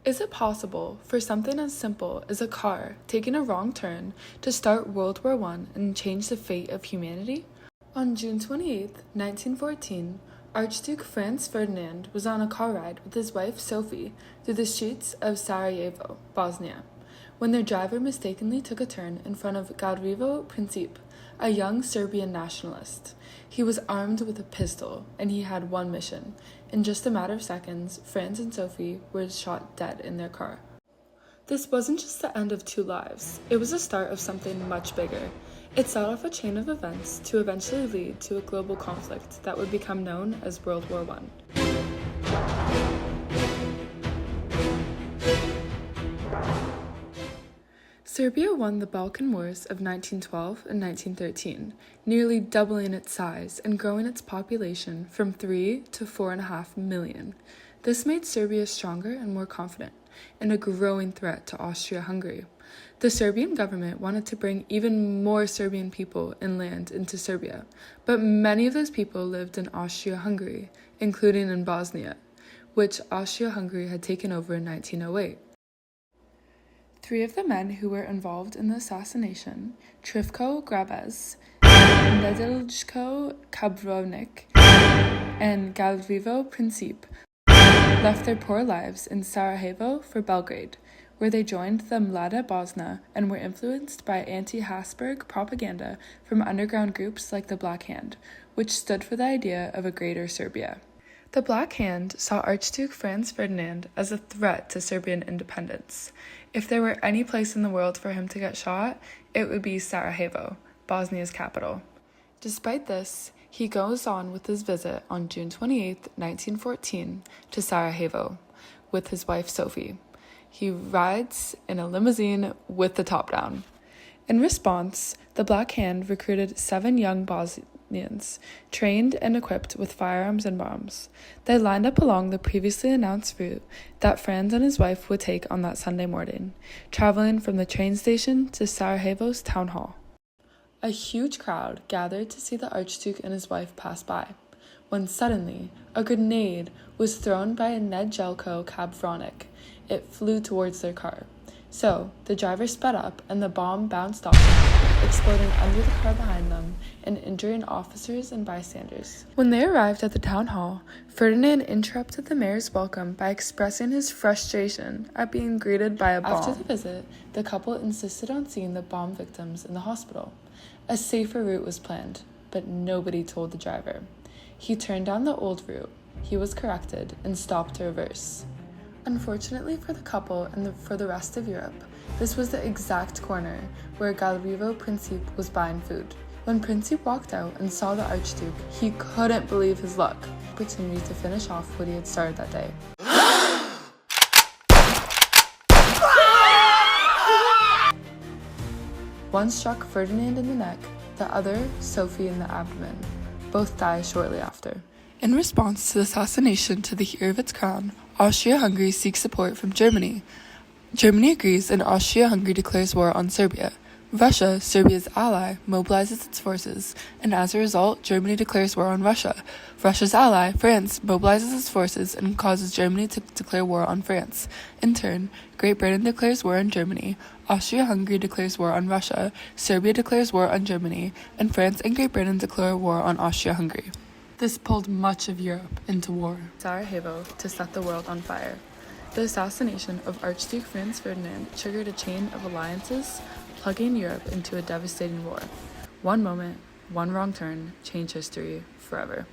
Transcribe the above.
Is it possible for something as simple as a car taking a wrong turn to start World War I and change the fate of humanity? On June 28, 1914, Archduke Franz Ferdinand was on a car ride with his wife Sophie through the streets of Sarajevo, Bosnia, when their driver mistakenly took a turn in front of Gavrilo Princip, a young Serbian nationalist. He was armed with a pistol, and he had one mission. In just a matter of seconds, Franz and Sophie were shot dead in their car. This wasn't just the end of two lives, it was the start of something much bigger. It set off a chain of events to eventually lead to a global conflict that would become known as World War I. Serbia won the Balkan Wars of 1912 and 1913, nearly doubling its size and growing its population from 3 to 4.5 million. This made Serbia stronger and more confident, and a growing threat to Austria-Hungary. The Serbian government wanted to bring even more Serbian people and land into Serbia, but many of those people lived in Austria-Hungary, including in Bosnia, which Austria-Hungary had taken over in 1908. 3 of the men who were involved in the assassination, Trifko Grabez, Nedeljko Kabrovnik, and Gavrilo Princip, left their poor lives in Sarajevo for Belgrade, where they joined the Mlada Bosna and were influenced by anti-Habsburg propaganda from underground groups like the Black Hand, which stood for the idea of a greater Serbia. The Black Hand saw Archduke Franz Ferdinand as a threat to Serbian independence. If there were any place in the world for him to get shot, it would be Sarajevo, Bosnia's capital. Despite this, he goes on with his visit on June 28, 1914, to Sarajevo with his wife Sophie. He rides in a limousine with the top down. In response, the Black Hand recruited 7 young Bosnians, trained and equipped with firearms and bombs. They lined up along the previously announced route that Franz and his wife would take on that Sunday morning, traveling from the train station to Sarajevo's town hall. A huge crowd gathered to see the Archduke and his wife pass by, when suddenly a grenade was thrown by a Nedeljko Kabrovnik. It flew towards their car. So, the driver sped up and the bomb bounced off, exploding under the car behind them and injuring officers and bystanders. When they arrived at the town hall, Ferdinand interrupted the mayor's welcome by expressing his frustration at being greeted by a bomb. After the visit, the couple insisted on seeing the bomb victims in the hospital. A safer route was planned, but nobody told the driver. He turned down the old route. He was corrected and stopped to reverse. Unfortunately for the couple and for the rest of Europe, this was the exact corner where Gavrilo Princip was buying food. When Princip walked out and saw the Archduke, he couldn't believe his luck. Opportunity to finish off what he had started that day. One struck Ferdinand in the neck, the other Sophie in the abdomen. Both die shortly after. In response to the assassination to the heir of its crown, Austria-Hungary seeks support from Germany. Germany agrees and Austria-Hungary declares war on Serbia. Russia, Serbia's ally, mobilizes its forces, and as a result, Germany declares war on Russia. Russia's ally, France, mobilizes its forces and causes Germany to declare war on France. In turn, Great Britain declares war on Germany, Austria-Hungary declares war on Russia, Serbia declares war on Germany, and France and Great Britain declare war on Austria-Hungary. This pulled much of Europe into war. Sarajevo to set the world on fire. The assassination of Archduke Franz Ferdinand triggered a chain of alliances, plugging Europe into a devastating war. One moment, one wrong turn, changed history forever.